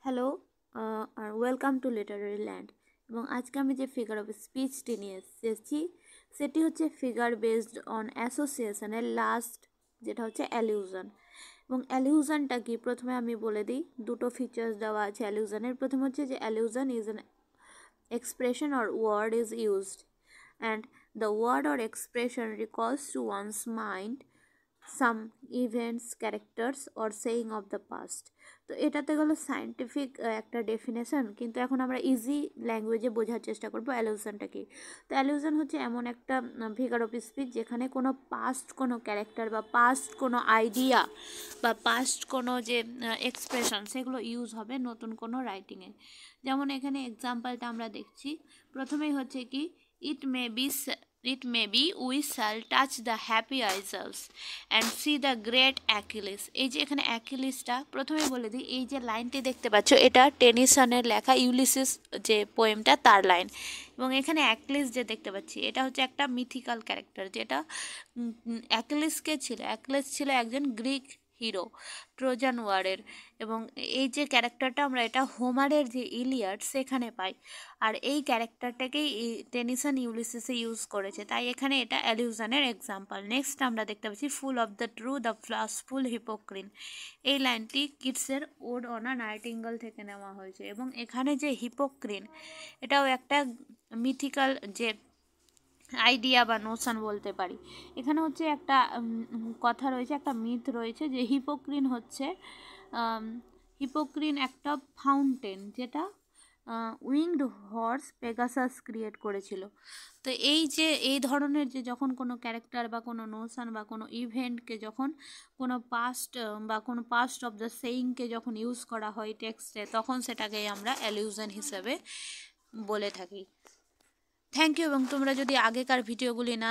Hello আর welcome to literary land. এবং আজকে আমি যে ফিগার অফ স্পিচটি নিয়ে এসেছি সেটি হচ্ছে ফিগার বেসড অন অ্যাসোসিয়েশনের লাস্ট, যেটা হচ্ছে অ্যালিউশন। এবং অ্যালিউশনটা কি প্রথমে আমি বলে দিই। দুটো ফিচার্স দেওয়া আছে অ্যালিউশনের। প্রথম হচ্ছে যে অ্যালিউশন is an expression or word is used and the word or expression recalls to one's mind some events, characters or saying of the past. তো এটাতে গেলো সায়েন্টিফিক একটা ডেফিনেশন, কিন্তু এখন আমরা ইজি ল্যাঙ্গুয়েজে বোঝার চেষ্টা করবো অ্যালিউশনটা কি। তো অ্যালিউশন হচ্ছে এমন একটা ফিগার অফ স্পিচ যেখানে কোনো পাস্ট কোনো ক্যারেক্টার বা পাস্ট কোনো আইডিয়া বা পাস্ট কোনো যে এক্সপ্রেশন সেগুলো ইউজ হবে নতুন কোনো রাইটিংয়ে। যেমন এখানে এক্সাম্পলটা আমরা দেখছি। প্রথমেই হচ্ছে কি It may be we shall touch the happy isles and see the great Achilles. এই যে এখানে অ্যাকিলিসটা প্রথমে বলে দিই, এই যে লাইনটি দেখতে পাচ্ছ এটা টেনিসনের লেখা ইউলিসিস যে পোয়েমটা তার লাইন। এবং এখানে অ্যাকিলিস যে দেখতে পাচ্ছি এটা হচ্ছে একটা মিথিক্যাল ক্যারেক্টার, যেটা অ্যাকিলিসকে ছিল। অ্যাকিলিস ছিল একজন গ্রিক হিরো ট্রোজান ওয়ারের। এবং এই যে ক্যারেক্টারটা আমরা এটা হোমারের যে ইলিয়াড সেখানে পাই। আর এই ক্যারেক্টারটাকেই টেনিসন ইউলিসিসে ইউজ করেছে, তাই এখানে এটা অ্যালিউশনের এক্সাম্পল। নেক্সট আমরা দেখতে পাচ্ছি full of the true the blushful Hippocrene. এই লাইনটি কিটসের ওড অন আ নাইটিঙ্গেল থেকে নেওয়া হয়েছে। এবং এখানে যে হিপোক্রিন এটাও একটা মিথিক্যাল যে আইডিয়া বা নোশন বলতে পারি। এখানে হচ্ছে একটা কথা রয়েছে, একটা মিথ রয়েছে যে হিপোক্রিন একটা ফাউন্টেন, যেটা উইংড হর্স পেগাসাস ক্রিয়েট করেছিল। তো এই ধরনের যে যখন কোনো ক্যারেক্টার বা কোনো নোশন বা কোনো ইভেন্টকে যখন কোনো পাস্ট অফ দ্য সেইংকে যখন ইউজ করা হয় টেক্সটে, তখন সেটাকে আমরা অ্যালিউশন হিসেবে বলে থাকি। Thank you. এবং তোমরা যদি আগেকার ভিডিওগুলি না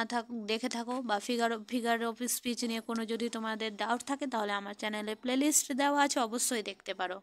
দেখে থাকো বা ফিগার অফ স্পিচ নিয়ে কোনো যদি তোমাদের ডাউট থাকে, তাহলে আমার চ্যানেলে প্লেলিস্ট দেওয়া আছে, অবশ্যই দেখতে পারো।